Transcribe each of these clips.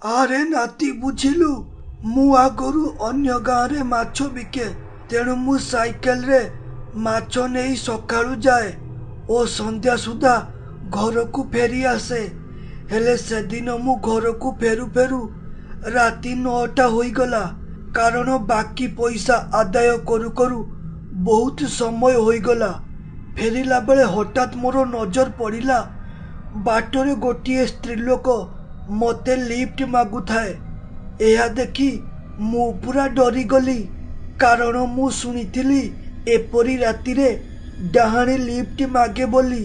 ଆରେ ନାତି ବୁଝିଲୁ, ମୁଁ ଆଗରୁ ଅନ୍ୟ ଗାଁରେ ମାଛ ବିକେ। ତେଣୁ ମୁଁ ସାଇକେଲରେ ମାଛ ନେଇ ସକାଳୁ ଯାଏ ଓ ସନ୍ଧ୍ୟା ସୁଦ୍ଧା ଘରକୁ ଫେରି ଆସେ। ହେଲେ ସେଦିନ ମୁଁ ଘରକୁ ଫେରୁ ଫେରୁ ରାତି 9ଟା ହୋଇଗଲା, କାରଣ ବାକି ପଇସା ଆଦାୟ କରୁ କରୁ ବହୁତ ସମୟ ହୋଇଗଲା। ଫେରିଲା ବେଳେ ହଠାତ୍ ମୋର ନଜର ପଡ଼ିଲା, ବାଟରେ ଗୋଟିଏ ସ୍ତ୍ରୀଲୋକ ମୋତେ ଲିଫ୍ଟ ମାଗୁଥାଏ। ଏହା ଦେଖି ମୁଁ ପୁରା ଡରିଗଲି, କାରଣ ମୁଁ ଶୁଣିଥିଲି ଏପରି ରାତିରେ ଡାହାଣୀ ଲିଫ୍ଟ ମାଗେ ବୋଲି।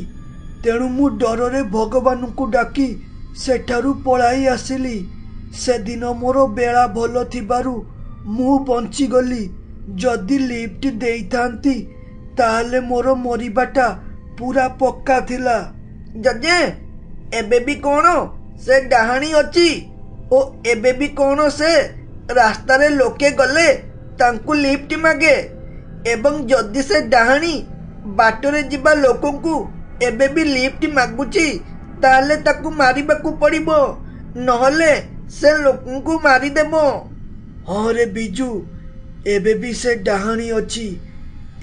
ତେଣୁ ମୁଁ ଡରରେ ଭଗବାନଙ୍କୁ ଡାକି ସେଠାରୁ ପଳାଇ ଆସିଲି। ସେଦିନ ମୋର ବେଳା ଭଲ ଥିବାରୁ ମୁଁ ବଞ୍ଚିଗଲି। ଯଦି ଲିଫ୍ଟ ଦେଇଥାନ୍ତି ତାହେଲେ ମୋର ମରିବାଟା ପୁରା ପକ୍କା ଥିଲା। ଜେଜେ, ଏବେ ବି କଣ ସେ ଡାହାଣୀ ଅଛି? ଓ ଏବେ ବି କଣ ସେ ରାସ୍ତାରେ ଲୋକେ ଗଲେ ତାଙ୍କୁ ଲିଫ୍ଟ ମାଗେ? ଏବଂ ଯଦି ସେ ଡାହାଣୀ ବାଟରେ ଯିବା ଲୋକଙ୍କୁ ଏବେ ବି ଲିଫ୍ଟ ମାଗୁଛି, ତାହେଲେ ତାକୁ ମାରିବାକୁ ପଡ଼ିବ, ନହେଲେ ସେ ଲୋକଙ୍କୁ ମାରିଦେବ। ହଁ ରେ ବିଜୁ, ଏବେ ବି ସେ ଡାହାଣୀ ଅଛି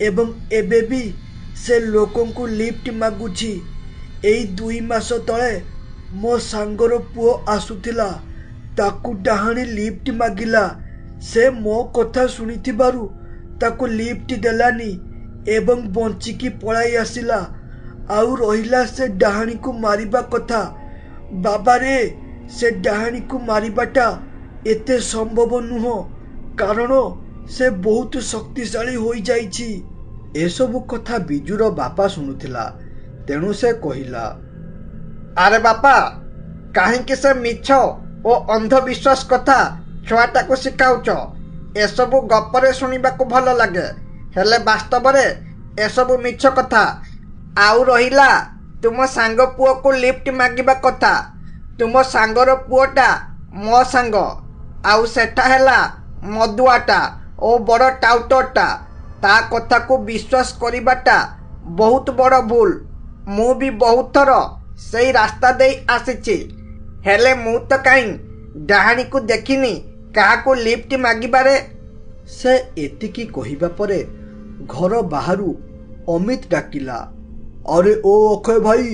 ଏବଂ ଏବେ ବି ସେ ଲୋକଙ୍କୁ ଲିଫ୍ଟ ମାଗୁଛି। ଏଇ 2 ମାସ ତଳେ ମୋ ସାଙ୍ଗର ପୁଅ ଆସୁଥିଲା, ତାକୁ ଡାହାଣୀ ଲିଫ୍ଟ ମାଗିଲା। ସେ ମୋ କଥା ଶୁଣିଥିବାରୁ ତାକୁ ଲିଫ୍ଟ ଦେଲାନି ଏବଂ ବଞ୍ଚିକି ପଳାଇ ଆସିଲା। ଆଉ ରହିଲା ସେ ଡାହାଣୀକୁ ମାରିବା କଥା। ବାବାରେ, ସେ ଡାହାଣୀକୁ ମାରିବାଟା ଏତେ ସମ୍ଭବ ନୁହଁ, କାରଣ ସେ ବହୁତ ଶକ୍ତିଶାଳୀ ହୋଇଯାଇଛି। ଏସବୁ କଥା ବିଜୁର ବାପା ଶୁଣୁଥିଲା। ତେଣୁ ସେ କହିଲା, ଆରେ ବାପା, କାହିଁକି ସେ ମିଛ ଓ ଅନ୍ଧବିଶ୍ୱାସ କଥା ଛୁଆଟାକୁ ଶିଖାଉଛ? ଏସବୁ ଗପରେ ଶୁଣିବାକୁ ଭଲ ଲାଗେ, ହେଲେ ବାସ୍ତବରେ ଏସବୁ ମିଛ କଥା। ଆଉ ରହିଲା ତୁମ ସାଙ୍ଗ ପୁଅକୁ ଲିଫ୍ଟ ମାଗିବା କଥା, ତୁମ ସାଙ୍ଗର ପୁଅଟା ମୋ ସାଙ୍ଗ, ଆଉ ସେଟା ହେଲା ମଦୁଆଟା ଓ ବଡ଼ ଟାଉଟରଟା। ତା କଥାକୁ ବିଶ୍ୱାସ କରିବାଟା ବହୁତ ବଡ଼ ଭୁଲ। ମୁଁ ବି ବହୁତ ଥର ସେଇ ରାସ୍ତା ଦେଇ ଆସିଛି, ହେଲେ ମୁଁ ତ କାହିଁ ଡାହାଣୀକୁ ଦେଖିନି କାହାକୁ ଲିଫ୍ଟ ମାଗିବାରେ। ସେ ଏତିକି କହିବା ପରେ ଘର ବାହାରୁ ଅମିତ ଡାକିଲା, ଆରେ ଓ ଅକ୍ଷୟ ଭାଇ,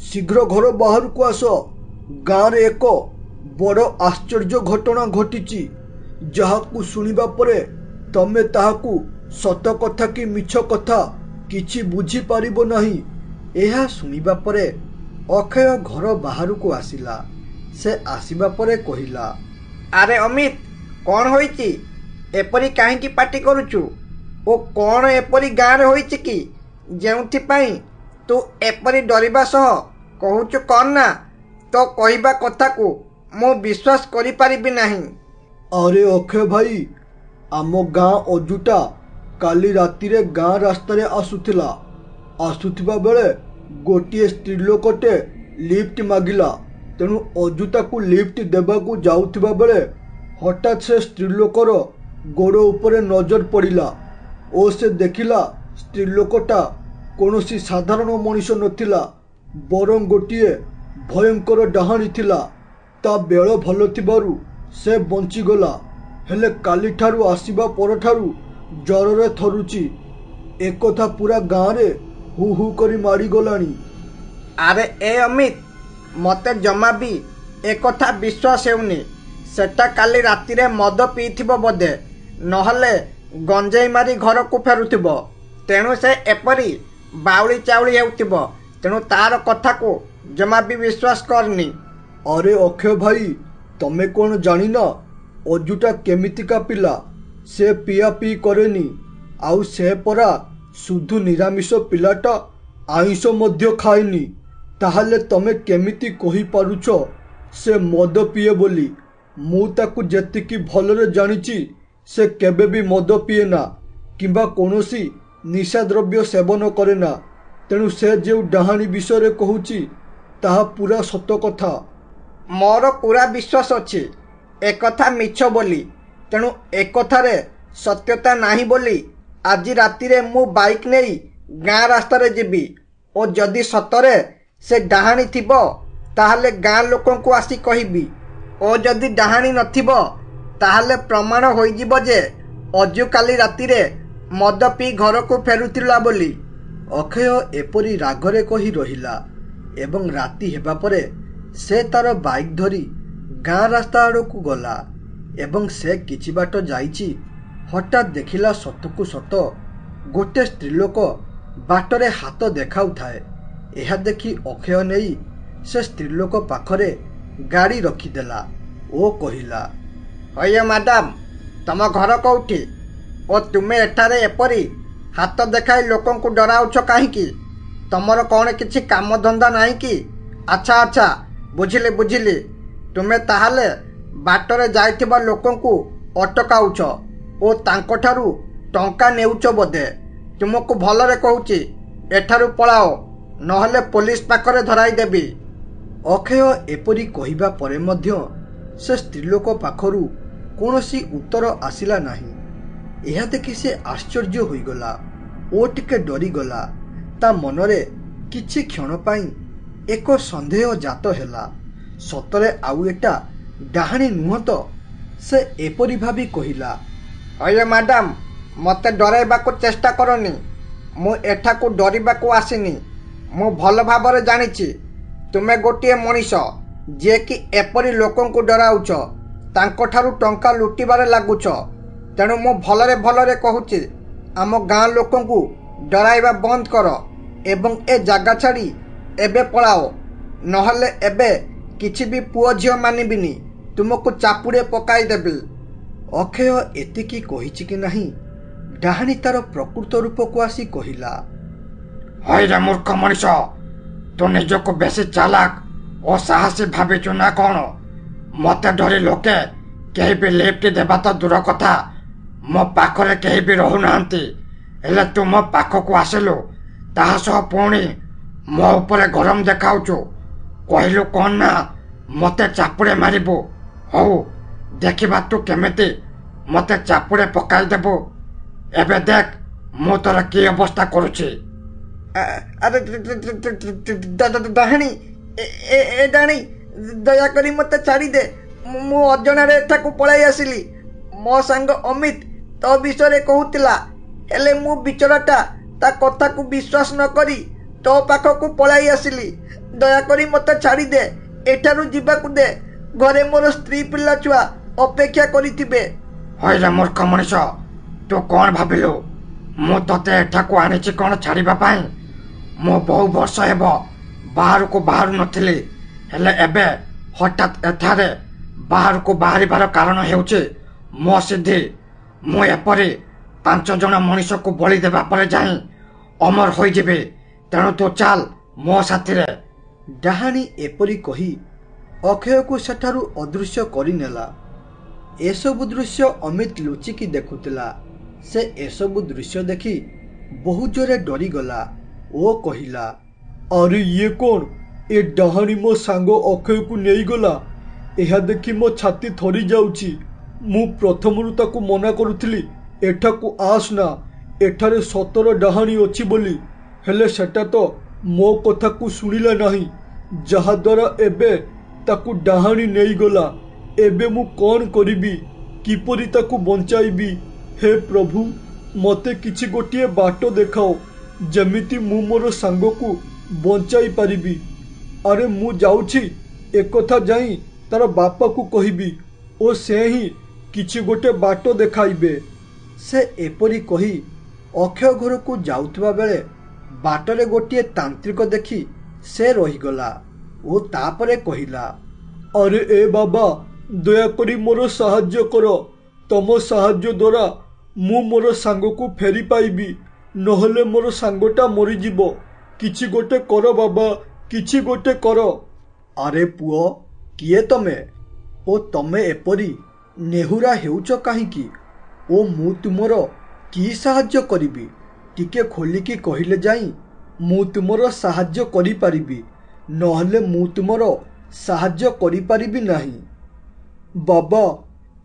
ଶୀଘ୍ର ଘର ବାହାରକୁ ଆସ। ଗାଁରେ ଏକ ବଡ଼ ଆଶ୍ଚର୍ଯ୍ୟ ଘଟଣା ଘଟିଛି, ଯାହାକୁ ଶୁଣିବା ପରେ ତମେ ତାହାକୁ ସତ କଥା କି ମିଛ କଥା କିଛି ବୁଝିପାରିବ ନାହିଁ। ଏହା ଶୁଣିବା ପରେ ଅକ୍ଷୟ ଘର ବାହାରକୁ ଆସିଲା। ସେ ଆସିବା ପରେ କହିଲା, ଆରେ ଅମିତ, କଣ ହୋଇଛି? ଏପରି କାହିଁକି ପାଟି କରୁଛୁ? ଓ କଣ ଏପରି ଗାଁରେ ହୋଇଛି କି ଯେଉଁଥିପାଇଁ ତୁ ଏପରି ଡରିବା ସହ କହୁଛୁ କଣ ନା ତୋ କହିବା କଥାକୁ ମୁଁ ବିଶ୍ୱାସ କରିପାରିବି ନାହିଁ। ଆରେ ଅକ୍ଷୟ ଭାଇ, ଆମ ଗାଁ ଅଜୁଟା କାଲି ରାତିରେ ଗାଁ ରାସ୍ତାରେ ଆସୁଥିବା ବେଳେ ଗୋଟିଏ ସ୍ତ୍ରୀଲୋକଟେ ଲିଫ୍ଟ ମାଗିଲା। ତେଣୁ ଅଜୁତାକୁ ଲିଫ୍ଟ ଦେବାକୁ ଯାଉଥିବା ବେଳେ ହଠାତ୍ ସେ ସ୍ତ୍ରୀଲୋକର ଗୋଡ଼ ଉପରେ ନଜର ପଡ଼ିଲା ଓ ସେ ଦେଖିଲା ସ୍ତ୍ରୀଲୋକଟା କୌଣସି ସାଧାରଣ ମଣିଷ ନଥିଲା, ବରଂ ଗୋଟିଏ ଭୟଙ୍କର ଡାହାଣୀ ଥିଲା। ତା ବେଳ ଭଲ ଥିବାରୁ ସେ ବଞ୍ଚିଗଲା, ହେଲେ କାଲିଠାରୁ ଆସିବା ପରଠାରୁ ଜ୍ୱରରେ ଥରୁଛି। ଏକଥା ପୁରା ଗାଁରେ ହୁ ହୁ କରି ମାଡ଼ିଗଲାଣି। ଆରେ ଏ ଅମିତ, ମୋତେ ଜମା ବି ଏକଥା ବିଶ୍ୱାସ ହେଉନି। ସେଟା କାଲି ରାତିରେ ମଦ ପିଇଥିବ ବୋଧେ, ନହେଲେ ଗଞ୍ଜେଇ ମାରି ଘରକୁ ଫେରୁଥିବ। ତେଣୁ ସେ ଏପରି ବାଉଳି ଚାଉଳି ହେଉଥିବ। ତେଣୁ ତାର କଥାକୁ ଜମା ବି ବିଶ୍ୱାସ କରନି। ଆରେ ଅକ୍ଷୟ ଭାଇ, ତମେ କଣ ଜାଣିନ ଅଜୁଟା କେମିତିକା ପିଲା? ସେ ପିଆପିଇ କରେନି, ଆଉ ସେ ପରା ଶୁଦ୍ଧ ନିରାମିଷ ପିଲାଟା, ଆଇଁଷ ମଧ୍ୟ ଖାଏନି। ତାହେଲେ ତମେ କେମିତି କହିପାରୁଛ ସେ ମଦ ପିଏ ବୋଲି? ମୁଁ ତାକୁ ଯେତିକି ଭଲରେ ଜାଣିଛି, ସେ କେବେ ବି ମଦ ପିଏନା କିମ୍ବା କୌଣସି ନିଶାଦ୍ରବ୍ୟ ସେବନ କରେନା। ତେଣୁ ସେ ଯେଉଁ ଡାହାଣୀ ବିଷୟରେ କହୁଛି ତାହା ପୁରା ସତ କଥା। ମୋର ପୁରା ବିଶ୍ୱାସ ଅଛି ଏକଥା ମିଛ ବୋଲି। ତେଣୁ ଏକଥାରେ ସତ୍ୟତା ନାହିଁ ବୋଲି ଆଜି ରାତିରେ ମୁଁ ବାଇକ୍ ନେଇ ଗାଁ ରାସ୍ତାରେ ଯିବି ଓ ଯଦି ସତରେ ସେ ଡାହାଣୀ ଥିବ ତାହେଲେ ଗାଁ ଲୋକଙ୍କୁ ଆସି କହିବି। ଓ ଯଦି ଡାହାଣୀ ନଥିବ ତାହେଲେ ପ୍ରମାଣ ହୋଇଯିବ ଯେ ଅଜୁ କାଲି ରାତିରେ ମଦ ପିଇ ଘରକୁ ଫେରୁଥିଲା ବୋଲି। ଅକ୍ଷୟ ଏପରି ରାଗରେ କହି ରହିଲା ଏବଂ ରାତି ହେବା ପରେ ସେ ତାର ବାଇକ୍ ଧରି ଗାଁ ରାସ୍ତା ଆଡ଼କୁ ଗଲା ଏବଂ ସେ କିଛି ବାଟ ଯାଇଛି। ହଠାତ୍ ଦେଖିଲା ସତକୁ ସତ ଗୋଟେ ସ୍ତ୍ରୀଲୋକ ବାଟରେ ହାତ ଦେଖାଉଥାଏ। ଏହା ଦେଖି ଅକ୍ଷୟ ନେଇ ସେ ସ୍ତ୍ରୀଲୋକ ପାଖରେ ଗାଡ଼ି ରଖିଦେଲା ଓ କହିଲା, ହଇଏ ମ୍ୟାଡାମ, ତମ ଘର କୋଉଠି ଓ ତୁମେ ଏଠାରେ ଏପରି ହାତ ଦେଖାଇ ଲୋକଙ୍କୁ ଡରାଉଛ କାହିଁକି? ତମର କ'ଣ କିଛି କାମ ଧନ୍ଦା ନାହିଁ କି? ଆଚ୍ଛା ଆଚ୍ଛା, ବୁଝିଲି ବୁଝିଲି, ତୁମେ ତାହେଲେ ବାଟରେ ଯାଇଥିବା ଲୋକଙ୍କୁ ଅଟକାଉଛ ଓ ତାଙ୍କଠାରୁ ଟଙ୍କା ନେଉଛ ବୋଧେ। ତୁମକୁ ଭଲରେ କହୁଛି, ଏଠାରୁ ପଳାଅ, ନହେଲେ ପୋଲିସ ପାଖରେ ଧରାଇ ଦେବି। ଅକ୍ଷୟ ଏପରି କହିବା ପରେ ମଧ୍ୟ ସେ ସ୍ତ୍ରୀଲୋକ ପାଖରୁ କୌଣସି ଉତ୍ତର ଆସିଲା ନାହିଁ। ଏହା ଦେଖି ସେ ଆଶ୍ଚର୍ଯ୍ୟ ହୋଇଗଲା ଓ ଟିକେ ଡରିଗଲା। ତା ମନରେ କିଛି କ୍ଷଣ ପାଇଁ ଏକ ସନ୍ଦେହ ଜାତ ହେଲା, ସତରେ ଆଉ ଏଟା ଡାହାଣୀ ନୁହଁ ତ? ସେ ଏପରି ଭାବି କହିଲା, ହଇଏ ମ୍ୟାଡାମ, ମୋତେ ଡରାଇବାକୁ ଚେଷ୍ଟା କରନି। ମୁଁ ଏଠାକୁ ଡରିବାକୁ ଆସିନି। ମୁଁ ଭଲ ଭାବରେ ଜାଣିଛି ତୁମେ ଗୋଟିଏ ମଣିଷ ଯିଏକି ଏପରି ଲୋକଙ୍କୁ ଡରାଉଛ, ତାଙ୍କଠାରୁ ଟଙ୍କା ଲୁଟିବାରେ ଲାଗୁଛ। ତେଣୁ ମୁଁ ଭଲରେ ଭଲରେ କହୁଛି, ଆମ ଗାଁ ଲୋକଙ୍କୁ ଡରାଇବା ବନ୍ଦ କର ଏବଂ ଏ ଜାଗା ଛାଡ଼ି ଏବେ ପଳାଅ, ନହେଲେ ଏବେ କିଛି ବି ପୁଅ ଝିଅ ମାନିବିନି, ତୁମକୁ ଚାପୁଡ଼େ ପକାଇଦେବି। ଅକ୍ଷୟ ଏତିକି କହିଛି କି ନାହିଁ, ଡାହାଣୀ ତାର ପ୍ରକୃତ ରୂପକୁ ଆସି କହିଲା, ହଇରେ ମୂର୍ଖ ମଣିଷ, ତୁ ନିଜକୁ ବେଶୀ ଚାଲାକ ଓ ସାହସୀ ଭାବିଛୁ ନା କ'ଣ? ମୋତେ ଡରି ଲୋକେ କେହି ବି ଲିଫ୍ଟ ଦେବା ତ ଦୂର କଥା, ମୋ ପାଖରେ କେହି ବି ରହୁନାହାନ୍ତି। ହେଲେ ତୁ ମୋ ପାଖକୁ ଆସିଲୁ, ତାହା ସହ ପୁଣି ମୋ ଉପରେ ଗରମ ଦେଖାଉଛୁ। କହିଲୁ କ'ଣ ନା ମୋତେ ଚାପୁଡ଼େ ମାରିବୁ? ହଉ ଦେଖିବା ତୁ କେମିତି ମୋତେ ଚାପୁଡ଼େ ପକାଇଦେବୁ। ଏବେ ଦେଖ ମୁଁ ତୋର କି ଅବସ୍ଥା କରୁଛି। ଆରେ ଡାହାଣୀ, ଏ ଡାହାଣୀ, ଦୟାକରି ମୋତେ ଛାଡ଼ିଦେ। ମୁଁ ଅଜଣାରେ ଏଠାକୁ ପଳାଇ ଆସିଲି। ମୋ ସାଙ୍ଗ ଅମିତ ତୋ ବିଷୟରେ କହୁଥିଲା, ହେଲେ ମୁଁ ବିଚରାଟା ତା କଥାକୁ ବିଶ୍ୱାସ ନ କରି ତୋ ପାଖକୁ ପଳାଇ ଆସିଲି। ଦୟାକରି ମୋତେ ଛାଡ଼ିଦେ, ଏଠାରୁ ଯିବାକୁ ଦେ। ଘରେ ମୋର ସ୍ତ୍ରୀ ପିଲା ଛୁଆ ଅପେକ୍ଷା କରିଥିବେ। ହଇରେ ମୂର୍ଖ ମଣିଷ, ତୁ କ'ଣ ଭାବିଲୁ ମୁଁ ତୋତେ ଏଠାକୁ ଆଣିଛି କ'ଣ ଛାଡ଼ିବା ପାଇଁ? ମୁଁ ବହୁ ବର୍ଷ ହେବ ବାହାରକୁ ବାହାରୁ ନଥିଲି, ହେଲେ ଏବେ ହଠାତ୍ ଏଠାରେ ବାହାରକୁ ବାହାରିବାର କାରଣ ହେଉଛି ମୋ ସିଦ୍ଧି। ମୁଁ ଏପରି 5 ଜଣ ମଣିଷକୁ ବଳି ଦେବା ପରେ ଯାଇ ଅମର ହୋଇଯିବି। ତେଣୁ ତୁ ଚାଲ ମୋ ସାଥିରେ। ଡାହାଣୀ ଏପରି କହି ଅକ୍ଷୟକୁ ସେଠାରୁ ଅଦୃଶ୍ୟ କରିନେଲା। ଏସବୁ ଦୃଶ୍ୟ ଅମିତ ଲୁଚିକି ଦେଖୁଥିଲା। ସେ ଏସବୁ ଦୃଶ୍ୟ ଦେଖି ବହୁ ଜୋରେ ଡରିଗଲା ଓ କହିଲା, ଆରେ ଇଏ କ'ଣ? ଏ ଡାହାଣୀ ମୋ ସାଙ୍ଗ ଅକ୍ଷୟକୁ ନେଇଗଲା। ଏହା ଦେଖି ମୋ ଛାତି ଥରି ଯାଉଛି। ମୁଁ ପ୍ରଥମରୁ ତାକୁ ମନା କରୁଥିଲି, ଏଠାକୁ ଆସନା, ଏଠାରେ ସତର ଡାହାଣୀ ଅଛି ବୋଲି, ହେଲେ ସେଟା ତ ମୋ କଥାକୁ ଶୁଣିଲା ନାହିଁ, ଯାହାଦ୍ୱାରା ଏବେ ତାକୁ ଡାହାଣୀ ନେଇଗଲା। ଏବେ ମୁଁ କ'ଣ କରିବି? କିପରି ତାକୁ ବଞ୍ଚାଇବି? ହେ ପ୍ରଭୁ, ମୋତେ କିଛି ଗୋଟିଏ ବାଟ ଦେଖାଅ, ଯେମିତି ମୁଁ ମୋର ସାଙ୍ଗକୁ ବଞ୍ଚାଇ ପାରିବି। ଆରେ ମୁଁ ଯାଉଛି, ଏକଥା ଯାଇ ତାର ବାପାକୁ କହିବି ଓ ସେ ହିଁ କିଛି ଗୋଟେ ବାଟ ଦେଖାଇବେ। ସେ ଏପରି କହି ଅକ୍ଷୟ ଘରକୁ ଯାଉଥିବା ବେଳେ ବାଟରେ ଗୋଟିଏ ତାନ୍ତ୍ରିକ ଦେଖି ସେ ରହିଗଲା ଓ ତାପରେ କହିଲା, ଆରେ ଏ ବାବା, ଦୟାକରି ମୋର ସାହାଯ୍ୟ କର। ତମ ସାହାଯ୍ୟ ଦ୍ୱାରା ମୁଁ ମୋର ସାଙ୍ଗକୁ ଫେରି ପାଇବି, ନହେଲେ ମୋର ସାଙ୍ଗଟା ମରିଯିବ। କିଛି ଗୋଟେ କର ବାବା, କିଛି ଗୋଟେ କର। ଆରେ ପୁଅ, କିଏ ତମେ ଓ ତମେ ଏପରି ନେହୁରା ହେଉଛ କାହିଁକି? ଓ ମୁଁ ତୁମର କି ସାହାଯ୍ୟ କରିବି? ଟିକେ ଖୋଲିକି କହିଲେ ଯାଇ ମୁଁ ତୁମର ସାହାଯ୍ୟ କରିପାରିବି, ନହେଲେ ମୁଁ ତୁମର ସାହାଯ୍ୟ କରିପାରିବି ନାହିଁ। ବାବା,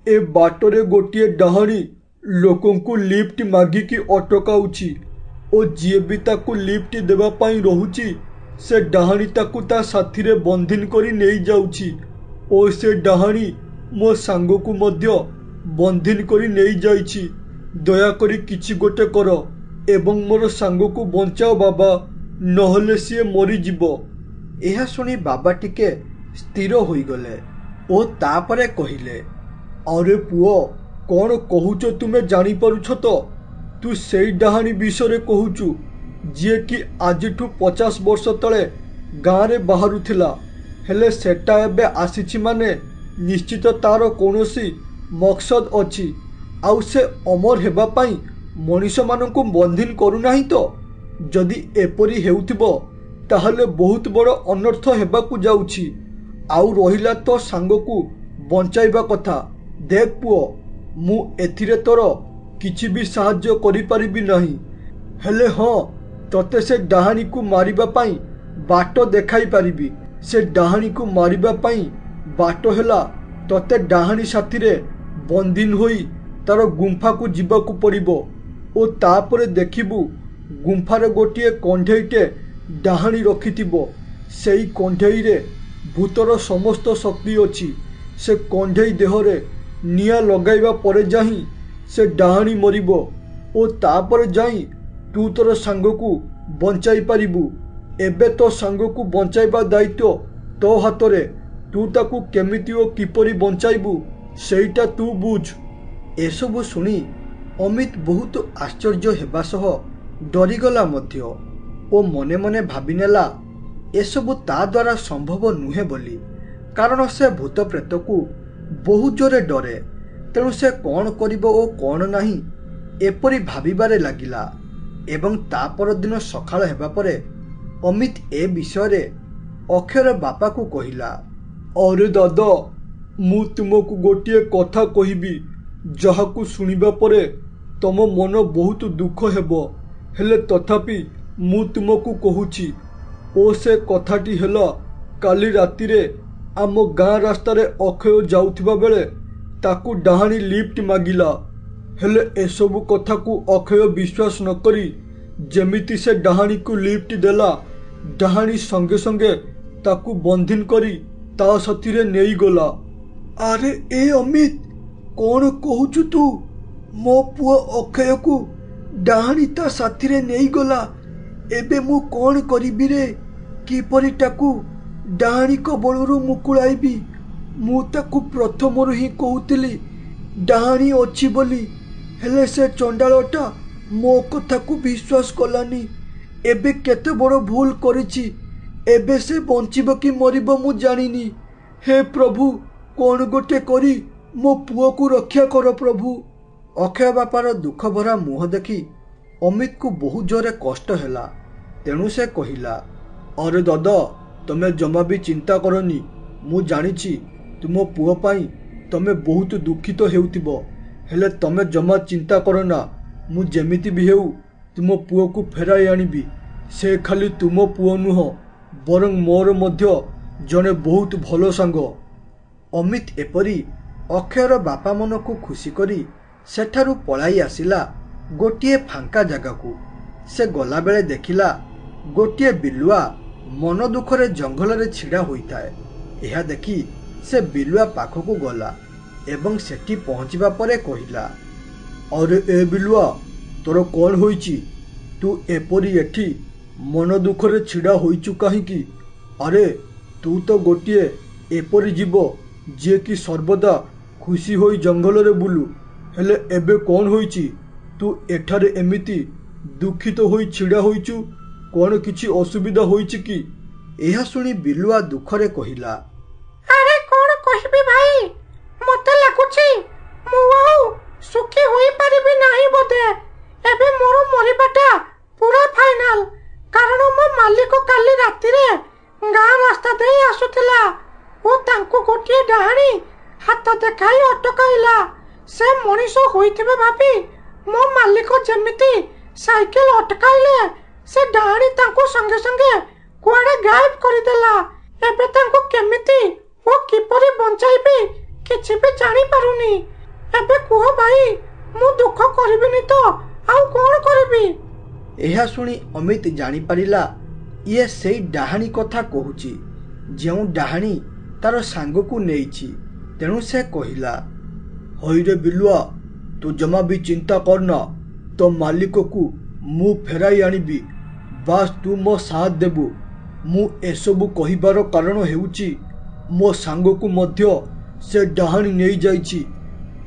ଏ ବାଟରେ ଗୋଟିଏ ଡାହାଣୀ ଲୋକଙ୍କୁ ଲିଫ୍ଟ ମାଗିକି ଅଟକାଉଛି ଓ ଯିଏ ବି ତାକୁ ଲିଫ୍ଟ ଦେବା ପାଇଁ ରହୁଛି, ସେ ଡାହାଣୀ ତାକୁ ତା ସାଥିରେ ବନ୍ଦିନ କରି ନେଇଯାଉଛି ଓ ସେ ଡାହାଣୀ ମୋ ସାଙ୍ଗକୁ ମଧ୍ୟ ବନ୍ଦିନ କରି ନେଇ ଯାଇଛି। ଦୟାକରି କିଛି ଗୋଟେ କର ଏବଂ ମୋର ସାଙ୍ଗକୁ ବଞ୍ଚାଅ ବାବା, ନହେଲେ ସିଏ ମରିଯିବ। ଏହା ଶୁଣି ବାବା ଟିକେ ସ୍ଥିର ହୋଇଗଲେ ଓ ତାପରେ କହିଲେ, ଆରେ ପୁଅ, କ'ଣ କହୁଛ ତୁମେ ଜାଣିପାରୁଛ ତ? ତୁ ସେଇ ଡାହାଣୀ ବିଷୟରେ କହୁଛୁ ଯିଏକି ଆଜିଠୁ 50 ବର୍ଷ ତଳେ ଗାଁରେ ବାହାରୁଥିଲା। ହେଲେ ସେଟା ଏବେ ଆସିଛି ମାନେ ନିଶ୍ଚିତ ତାର କୌଣସି ମକସଦ ଅଛି। ଆଉ ସେ ଅମର ହେବା ପାଇଁ ମଣିଷମାନଙ୍କୁ ବନ୍ଦିନ କରୁନାହିଁ ତ? ଯଦି ଏପରି ହେଉଥିବ ତାହେଲେ ବହୁତ ବଡ଼ ଅନର୍ଥ ହେବାକୁ ଯାଉଛି। ଆଉ ରହିଲା ତ ସାଙ୍ଗକୁ ବଞ୍ଚାଇବା କଥା। ଦେଖ ପୁଅ, ମୁଁ ଏଥିରେ ତୋର କିଛି ବି ସାହାଯ୍ୟ କରିପାରିବି ନାହିଁ। ହେଲେ ହଁ, ତତେ ସେ ଡାହାଣୀକୁ ମାରିବା ପାଇଁ ବାଟ ଦେଖାଇ ପାରିବି। ସେ ଡାହାଣୀକୁ ମାରିବା ପାଇଁ ବାଟ ହେଲା ତତେ ଡାହାଣୀ ସାଥିରେ ବନ୍ଦିନ ହୋଇ ତାର ଗୁମ୍ଫାକୁ ଯିବାକୁ ପଡ଼ିବ ଓ ତାପରେ ଦେଖିବୁ ଗୁମ୍ଫାରେ ଗୋଟିଏ କଣ୍ଢେଇଟେ ଡାହାଣୀ ରଖିଥିବ। ସେଇ କଣ୍ଢେଇରେ ଭୂତର ସମସ୍ତ ଶକ୍ତି ଅଛି। ସେ କଣ୍ଢେଇ ଦେହରେ ନିଆଁ ଲଗାଇବା ପରେ ଯାଇ ସେ ଡାହାଣୀ ମରିବ ଓ ତାପରେ ଯାଇ ତୁ ତୋର ସାଙ୍ଗକୁ ବଞ୍ଚାଇ ପାରିବୁ। ଏବେ ତୋ ସାଙ୍ଗକୁ ବଞ୍ଚାଇବା ଦାୟିତ୍ୱ ତୋ ହାତରେ। ତୁ ତାକୁ କେମିତି ଓ କିପରି ବଞ୍ଚାଇବୁ ସେଇଟା ତୁ ବୁଝ। ଏସବୁ ଶୁଣି ଅମିତ ବହୁତ ଆଶ୍ଚର୍ଯ୍ୟ ହେବା ସହ ଡରିଗଲା ମଧ୍ୟ ଓ ମନେ ମନେ ଭାବିନେଲା ଏସବୁ ତା ଦ୍ୱାରା ସମ୍ଭବ ନୁହେଁ ବୋଲି। କାରଣ ସେ ଭୂତ ପ୍ରେତକୁ ବହୁ ଜୋରେ ଡରେ। ତେଣୁ ସେ କ'ଣ କରିବ ଓ କ'ଣ ନାହିଁ ଏପରି ଭାବିବାରେ ଲାଗିଲା। ଏବଂ ତା ପରଦିନ ସକାଳ ହେବା ପରେ ଅମିତ ଏ ବିଷୟରେ ଅକ୍ଷୟର ବାପାକୁ କହିଲା, ଆରେ ଦାଦା, ମୁଁ ତୁମକୁ ଗୋଟିଏ କଥା କହିବି ଯାହାକୁ ଶୁଣିବା ପରେ ତମ ମନ ବହୁତ ଦୁଃଖ ହେବ। ହେଲେ ତଥାପି ମୁଁ ତୁମକୁ କହୁଛି। ଓ ସେ କଥାଟି ହେଲା, କାଲି ରାତିରେ ଆମ ଗାଁ ରାସ୍ତାରେ ଅକ୍ଷୟ ଯାଉଥିବା ବେଳେ ତାକୁ ଡାହାଣୀ ଲିଫ୍ଟ ମାଗିଲା। ହେଲେ ଏସବୁ କଥାକୁ ଅକ୍ଷୟ ବିଶ୍ୱାସ ନ କରି ଯେମିତି ସେ ଡାହାଣୀକୁ ଲିଫ୍ଟ ଦେଲା, ଡାହାଣୀ ସଙ୍ଗେ ସଙ୍ଗେ ତାକୁ ବନ୍ଦିନ କରି ତା ସାଥିରେ ନେଇଗଲା। ଆରେ ଏ ଅମିତ, କ'ଣ କହୁଛୁ ତୁ? ମୋ ପୁଅ ଅକ୍ଷୟକୁ ଡାହାଣୀ ତା ସାଥିରେ ନେଇଗଲା। ଏବେ ମୁଁ କ'ଣ କରିବି ରେ? କିପରି ତାକୁ ଡାହାଣୀ କବଳରୁ ମୁକୁଳାଇବି? ମୁଁ ତାକୁ ପ୍ରଥମରୁ ହିଁ କହୁଥିଲି ଡାହାଣୀ ଅଛି ବୋଲି। ହେଲେ ସେ ଚଣ୍ଡାଳଟା ମୋ କଥାକୁ ବିଶ୍ୱାସ କଲାନି। ଏବେ କେତେ ବଡ଼ ଭୁଲ କରିଛି। ଏବେ ସେ ବଞ୍ଚିବ କି ମରିବ ମୁଁ ଜାଣିନି। ହେ ପ୍ରଭୁ, କ'ଣ ଗୋଟେ କରି ମୋ ପୁଅକୁ ରକ୍ଷା କର ପ୍ରଭୁ। ଅକ୍ଷୟ ବାପାର ଦୁଃଖ ଭରା ମୁହଁ ଦେଖି ଅମିତକୁ ବହୁ ଜୋରେ କଷ୍ଟ ହେଲା। ତେଣୁ ସେ କହିଲା, ଆରେ ଦାଦା, ତମେ ଜମା ବି ଚିନ୍ତା କରନି। ମୁଁ ଜାଣିଛି ତୁମ ପୁଅ ପାଇଁ ତମେ ବହୁତ ଦୁଃଖିତ ହେଉଥିବ। ହେଲେ ତମେ ଜମା ଚିନ୍ତା କରନା। ମୁଁ ଯେମିତି ବି ହେଉ ତୁମ ପୁଅକୁ ଫେରାଇ ଆଣିବି। ସେ ଖାଲି ତୁମ ପୁଅ ନୁହଁ, ବରଂ ମୋର ମଧ୍ୟ ଜଣେ ବହୁତ ଭଲ ସାଙ୍ଗ। ଅମିତ ଏପରି ଅକ୍ଷୟର ବାପା ମନକୁ ଖୁସି କରି ସେଠାରୁ ପଳାଇ ଆସିଲା ଗୋଟିଏ ଫାଙ୍କା ଜାଗାକୁ। ସେ ଗଲାବେଳେ ଦେଖିଲା ଗୋଟିଏ ବିଲୁଆ ମନ ଦୁଃଖରେ ଜଙ୍ଗଲରେ ଛିଡ଼ା ହୋଇଥାଏ। ଏହା ଦେଖି ସେ ବିଲୁଆ ପାଖକୁ ଗଲା ଏବଂ ସେଠି ପହଞ୍ଚିବା ପରେ କହିଲା, ଆରେ ଏ ବିଲୁଆ, ତୋର କ'ଣ ହୋଇଛି? ତୁ ଏପରି ଏଠି ମନ ଦୁଃଖରେ ଛିଡ଼ା ହୋଇଛୁ କାହିଁକି? ଆରେ ତୁ ତ ଗୋଟିଏ ଏପରି ଜୀବ ଯିଏକି ସର୍ବଦା ଖୁସି ହୋଇ ଜଙ୍ଗଲରେ ବୁଲୁ। ହେଲେ ଏବେ କ'ଣ ହୋଇଛି? ତୁ ଏଠାରେ ଏମିତି ଦୁଃଖିତ ହୋଇ ଛିଡ଼ା ହୋଇଛୁ। କ'ଣ କିଛି ଅସୁବିଧା ହୋଇଛି କି? ଏହା ଶୁଣି ବିଲୁଆ ଦୁଃଖରେ କହିଲା, ଆରେ କ'ଣ କହିବି ଭାଇ, ମତେ ଲାଗୁଛି ମୁଁ ଆଉ ସୁଖୀ ହୋଇପାରିବି ନାହିଁ ବୋଧେ। ଏବେ ମୋର ମରିବାଟା ପୁରା ଫାଇନାଲ। କାରଣ ମୋ ମାଲିକ କାଲି ରାତିରେ ଗାଁ ରାସ୍ତା ଦେଇ ଆସୁଥିଲା ଓ ତାଙ୍କୁ ଗୋଟିଏ ଡାହାଣୀ ହାତ ଦେଖାଇ ଅଟକାଇଲା। ସେ ମଣିଷ ହୋଇଥିବେ ଭାବି ମୋ ମାଲିକ ଯେମିତି ସାଇକେଲ ଅଟକାଇଲେ, ସେ ଡାହାଣୀ ତାଙ୍କୁ ସଙ୍ଗେ ସଙ୍ଗେ କୁଆଡ଼େ ଗାୟବ କରିଦେଲା। ଏବେ ତାଙ୍କୁ କେମିତି ଓ କିପରି ବଞ୍ଚାଇବି କିଛି ବି ଜାଣିପାରୁନି। ଏବେ କୁହ ଭାଇ, ମୁଁ ଦୁଃଖ କରିବିନି ତ ଆଉ କ'ଣ କରିବି? ଏହା ଶୁଣି ଅମିତ ଜାଣିପାରିଲା ଇଏ ସେଇ ଡାହାଣୀ କଥା କହୁଛି। ଯେଉଁ ଡାହାଣୀ तार सांग को नहीं तेणु से कहला हईरे बिलुआ तू जमा भी चिंता करना तो मालिक को मु फेराई आनिबी बास तू मो साथ देबू मु एसबू कहिबार कारण हेउची मो सांग को मध्य से डाहाणी नहीं जाइछि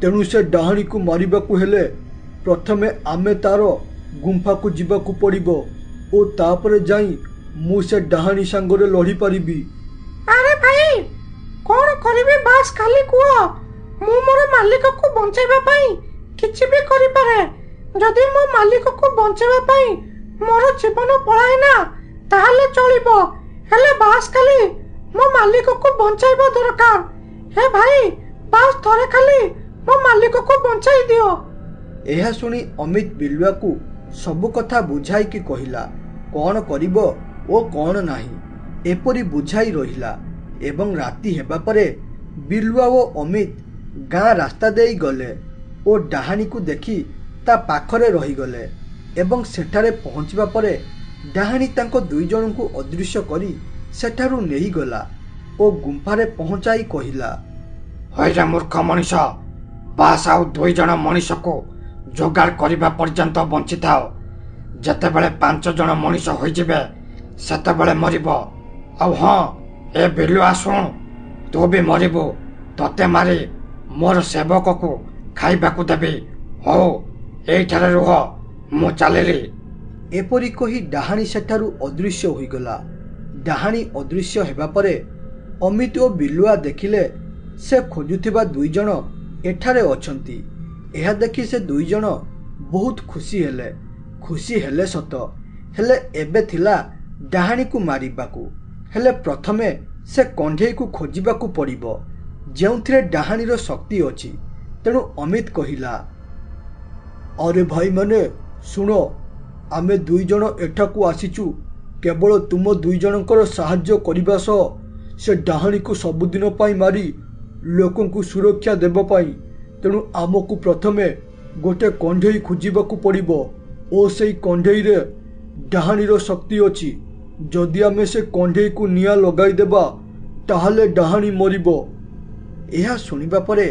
तेणु से डाहाणी को मारिबा को हेले प्रथमे आमे तार गुंफा को जीवा को पड़िबो ओ तापरे जाई मु से डाहाणी सांगरे लड़ी पारिबी। अरे भाई कौन करिबे बास खाली कुआ मु मोर मालिक को बंचाइबा पई किछि भी करि पारे जदि मो मालिक को बंचाइबा पई मोर जीवन पळाय ना ताहले चलिबो हेले बास खाली मो मालिक को बंचाइबा दरकार हे भाई बास थरे खाली मो मालिक को बंचाई दियो। एहा सुनी अमित बिलुआ को सब कथा बुझाई कि कहिला कौन करिबो ओ कौन नाही एपरी बुझाई रहिला एवं राति हेबा परे बिलुआ ओ अमित गाँ रास्ता देई गले ओ डाहाणी को देखी ता पाखरे रही गले एवं सेठारे पहुँचबा परे डाहाणी तांको दुई जन को अदृश्य करी सेठारु नेही गला ओ गुंफारे पहुँचाई कहिला हईरे मूर्ख मनीष बास आउ दुई जन मनीष को जोगाड़ करने पर्यंत बंची था जितेबले 5 जन मनीष होइजिबे सेतेबेले मरिबो आउ हाँ ए बिलुआ शुण तू भी मरिबो तते मारी मोर सेवक को खाइबा को देबी हो एठारे रुह मु चलिली। एपरी कही डाहाणी सेठारु अदृश्य होइगला डाहाणी अदृश्य हेबा परे अमित और बिलुआ देखिले से खोजुथिबा दुई जन एठारे अछंती एहा देखि से दुई जन बहुत खुशी हेले सत हेले एबे थिला डाहाणी को मारिबाकू हेले प्रथमे से कंढेई को खोजिबाकू पड़िबो जेउथिरे डाहाणीर शक्ति अछि तेणु अमित कहिला अरे भाई माने सुनो आमे दुई जन एठाकू आसीचु केवल तुम दुई जनकर साहाय्य करिबा सह से डाहाणी को सबुदिन पाई मारी लोकं को सुरक्षा देबा पाई तेणु आमको प्रथमे गोटे कंढेई खोजिबाकू पड़िबो ओ सेई कंढेई रे डाहाणीर शक्ति अछि जदि आमे से कंढेई को निया लगाई देबा ताहले डाहाणी मरिबो। एहा सुनिबा परे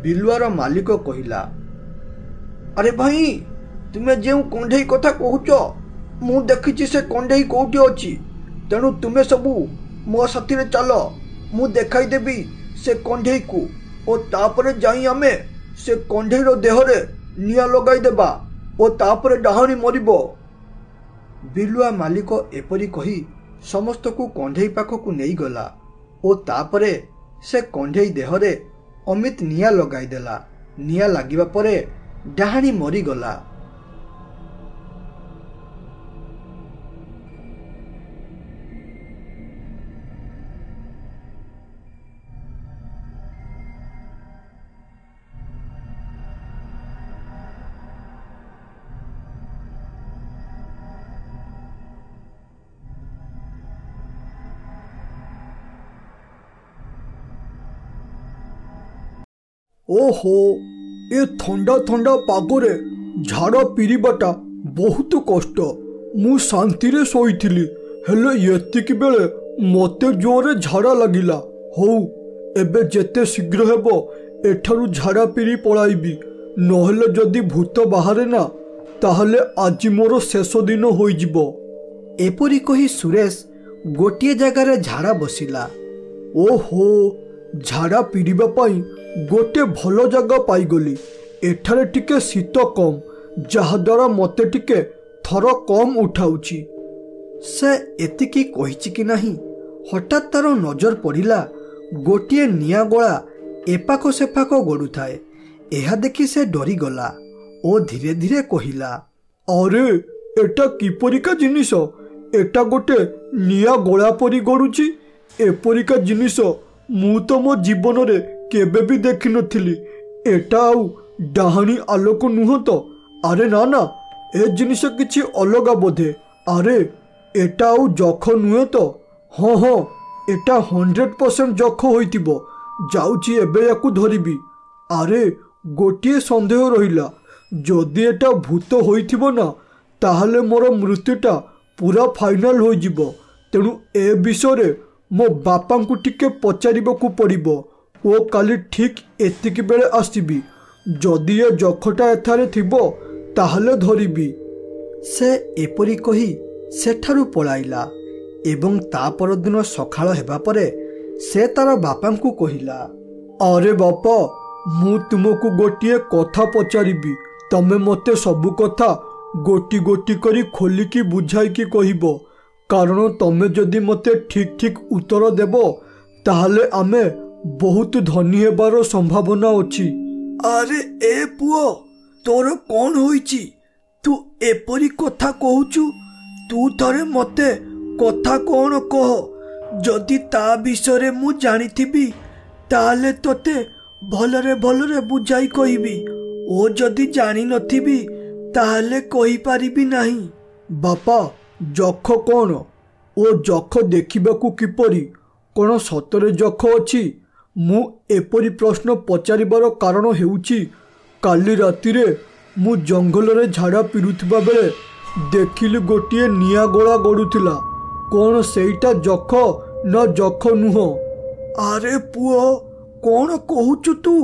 बिलुआर मालिक कहिला अरे भाई तुमे जेउ कंढेई कथा कहूच मु देखिछि से कंढेई कोठी अछि तेणु तुमे सबू मो साथी रे चलो मु देखाई देबी से कंढेई को ओ तापरे जाई आमे से कंढेई रो देह रे निया लगाई देबा ओ तापरे डाहाणी मरिबो। बिलुआ मालिक एपरी कही समस्त को कंढेई पाख को नहीं गला ओ तापरे से कंढेई देह रे अमित निया लगाई देला निया लागिबा परे डाहाणी मरी गला। ओहो ए ठंडा ठंडा पागरे झाड़ा पीरिबाटा बहुत कष्ट मु शांति रे सोईथिली हेले यतिक बेले मते जोरे झाड़ा लागिला हो एबे जेते शीघ्र हेबो एठारु झाड़ा पीरी पळाइबी नहेले जदि भूत बाहरे ना ताहले आज मोर शेष दिन होई जिवो। एपरी कही सुरेश गोटिए जगार झाड़ा बसिला ओहो झाड़ा पीरिबा पाई गोटे भल जगह पाईगली एठारे टिके शीत कम जहाद्वारा मते टिके थर कम उठाउची से एतिकी कहिछि कि नहीं हठात तार नजर पड़िला गोटिए निया गोला एपाख सेपाख गड़ू थाए एहा देखि से डरी गला ओ धीरे धीरे कहिला अरे एटा किपरिका जिनिस एटा गोटे निया गोला परी गड़ुची एपरिका जिनिस मु तो मो जीवन रे केबे भी देखि नथिली एटा आउ डाहाणी आलोक नुह तो अरे ना ना ए जिनिस किछि अलगा बोधे अरे एटा आउ जख नुहे तो हाँ हाँ एटा 100% जख होइतिबो जाउची एबे याकू धरिबी अरे गोटिए संदेह रहिला जदि एटा भूत होइतिबो ना ताहले मोर मृत्युटा पूरा फाइनल हो जिवो तेणु ए विषय मो बापा को टिके पचारिबा पड़िबो ओ काली ठीक एतिकी बेले आसीबी जदि ए जखटा एथारे थिबो ताहले धरिबी। से एपरी कही सेठारु पलाइला एवं ता परदिन सखाळ हेबा परे से तार बापा को कहिला, अरे बापा मु तुमको गोटिए कथा पचारिबी, तमे मते सबु कथा गोटी गोटी करी खोलिकी बुझाइकी कहिबो, कारण तमे जदि मते ठीक ठीक उत्तर देबो ताहले आमे बहुत धनी हेबार संभावना अछि। अरे ए पुओ तोर कौन होईची? तू एपरी कथा कहूचु? तू थरे मते कथा कौन कह, जदि ता विषय मु जानिथिबी ताहले तोते भलरे भलरे बुझाई कहिबी, ओ जदि जानी नथिबी ताहले कहि पारिबी नाही। बापा जख कौन ओ जख देखिबाकू किपरि, कौन सतरे जख अछि? मु एपरी प्रश्न पचारिबार कारण हेउची काली रातिरे मु जंगल रे झाड़ा पिरुथिबा बेले देखिली गोटिए निया गोला गड़ुथिला, कौन सेईटा जख न जख नुह? अरे पुओ कौन कहूचु तू?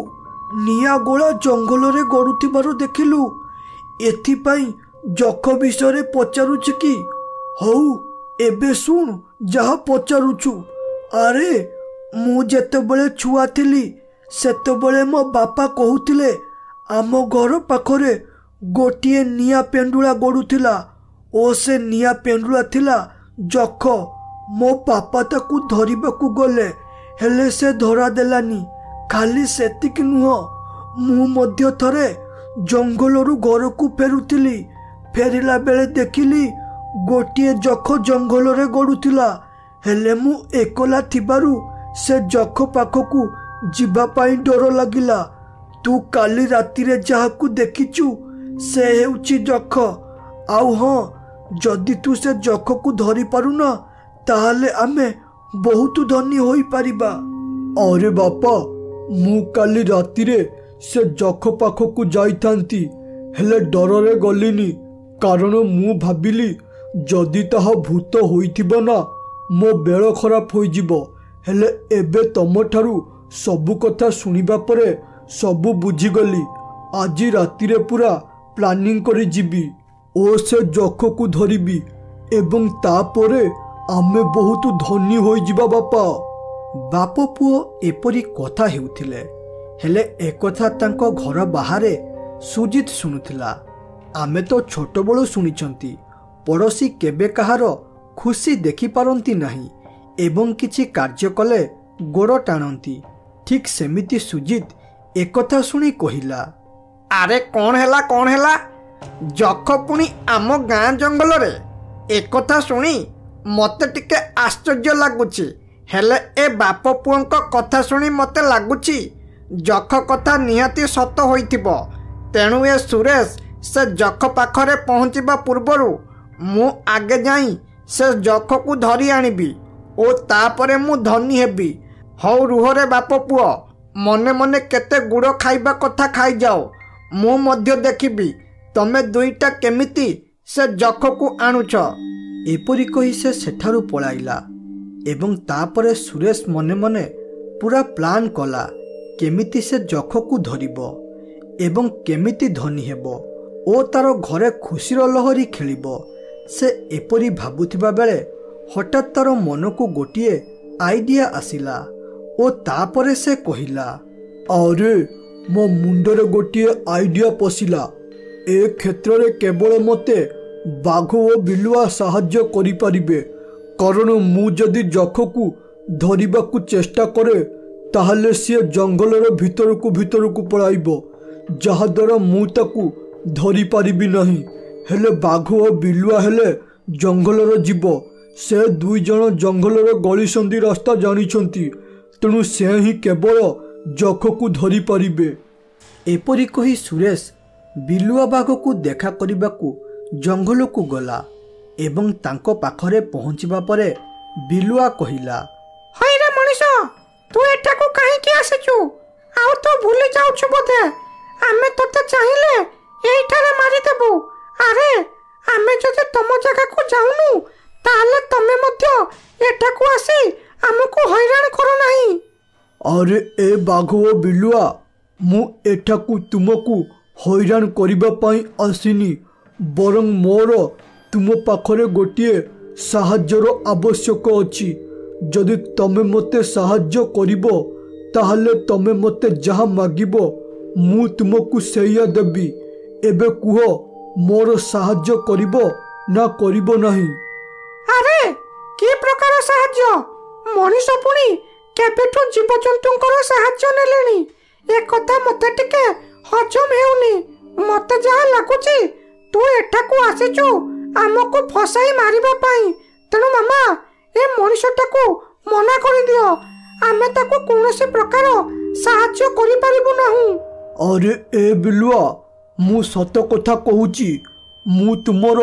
निया गोला जंगल रे गड़ुथिबार देखिलु, एथिपाई जख विषय पचारुछ कि? हौ एबे सुन जहा पचारुछु। अरे मु जेतेबेले छुआ थिली सेतेबेले मो बापा कहूथिले आम घर पाखरे गोटिए निया पेंडुला गड़ुथिला ओ से निया पेंडुला थिला जख। मो बापा ताकू धरिबाकू गले हेले से धरा देलानी। खाली सेतिक नुह, मु मध्य थरे जंगलरू घर को फेरुथिली, फेरिला बेले देखिली गोटिए जख जंगल रे गड़ुथिला, हेले मु एकला थिबारु से जख पाखकू जिबा पाई डर लागिला। तू काली रातिरे जाहाकू देखिचु से हेउची जख। आउ हाँ जदि तू से जख को धरि पारुन ताहले आमे बहुत धनी होई पारिबा। अरे बापा मु काली रातिरे से जख पाखकू जाइथांती हेले डररे गलिनी, कारण मु भाबिली जदि ताहा भूत होइथिबो ना मो बेଳ खराब होइजिबो। हेले एबे तमठारू सबु कथा सुनिबा परे सबु बुझीगली। आज रातिरे पूरा प्लानिंग करी जिबी ओ से जख को धरिबी एवं तापरे आमे बहुत धनी होई जिबा बापा। बाप पुओ एपरी कथा हेउथिले, हेले एकथा तांको घर बाहारे सुजित शुणुथिला। आमे तो छोट बळु शुनिचंती पड़ोशी केबे कहार खुशी देखि पारंती नाही एवं किछि कार्य कले गोड़ टाणती। ठीक सेमिति सुजित एकथा शुणी कहिला, अरे कौन हैला जख पुणी आम गाँ जंगल रे? एकथा शुणी मते टिके आश्चर्य लगुची, हेले ए बाप पुओंक कथा शुणी मते लगुची जख कथा निहाती सत होइथिबो। तेणु ए सुरेश से जख पाखरे पहुँचवा पूर्वरु मु आगे जाई से जख को धरी आनिबी ओ तापरे मु धनी हेबी। हौ रुहरे बाप पुओ मने मने केते गुड़ खाइबा कथा खाई जाओ, मु मध्य देखिबी तमे दुईटा केमिति से जख को आणुछ। एपरी कही से सेठारु पलाइला एवं तापरे सुरेश मने मने पूरा प्लान कला केमिति से जख को धरिबो एवं केमिति धनी हेबो ओ तार घरे खुशीर लहरी खेलिबो। से एपरी भाबुथिबा बेले हठात तार मन को गोटिए आइडिया आसिला ओ तापरे से कहिला, अरे मो मुंडरे गोटिए आइडिया पशिला। ए क्षेत्र रे केवल मते बाघ ओ बिलुआ साहाय्य करि परिबे, कारण मु जदि जख को धरिबा को चेष्टा करे ताहले से जंगल रे भीतर को पळाइबो, जहा द्वारा मु ताकू धरि पारिबी नहीं। हेले बाघ ओ बिलुआ हेले जंगल रे जीव, से दुई जन जंगल रे गली संधि रास्ता जानिछंती, तेणु से ही केवल जख को धरि पारिबे। एपरी कही सुरेश बिलुआ बाघ को देखा करिबाकू जंगल को गला एवं तांको पाखरे पहुँचवा परे बिलुआ कहिला, हईरे मनीष तू एठाकू काहेकि आसिचु? आउ तो भूली जाउछु बोधे। आमे तोते चाहिले एठारे मारी देबु। अरे आमे जदि तम जगह को जाउनु ताहले तमे मध्य एठाकू आसी ଆମକୁ ହଇରାଣ କର ନାହିଁ। ଆରେ ଏ ବାଘ ଓ ବିଲୁଆ, ମୁଁ ଏଠାକୁ ତୁମକୁ ହଇରାଣ କରିବା ପାଇଁ ଆସିନି, ବରଂ ମୋର ତୁମ ପାଖରେ ଗୋଟିଏ ସାହାଯ୍ୟର ଆବଶ୍ୟକ ଅଛି। ଯଦି ତମେ ମୋତେ ସାହାଯ୍ୟ କରିବ ତାହେଲେ ତମେ ମୋତେ ଯାହା ମାଗିବ ମୁଁ ତୁମକୁ ସେଇଆ ଦେବି। ଏବେ କୁହ, ମୋର ସାହାଯ୍ୟ କରିବ ନା କରିବ ନାହିଁ? ଆରେ କି ପ୍ରକାର ସାହାଯ୍ୟ? ମଣିଷ ପୁଣି କେବେଠୁ ଜୀବଜନ୍ତୁଙ୍କର ସାହାଯ୍ୟ ନେଲେଣି? ଏ କଥା ମତେ ଟିକେ ହଜମ ହେଉନି। ମତେ ଯାହା ଲାଗୁଛି ତୁ ଏଠାକୁ ଆସିଛୁ ଆମକୁ ଫସାଇ ମାରିବା ପାଇଁ। ତେଣୁ ମାମା, ଏ ମଣିଷଟାକୁ ମନା କରିଦିଅ। ଆମେ ତାକୁ କୌଣସି ପ୍ରକାର ସାହାଯ୍ୟ କରିପାରିବୁ ନାହିଁ। ଆରେ ଏ ବିଲୁଆ, ମୁଁ ସତ କଥା କହୁଛି, ମୁଁ ତୁମର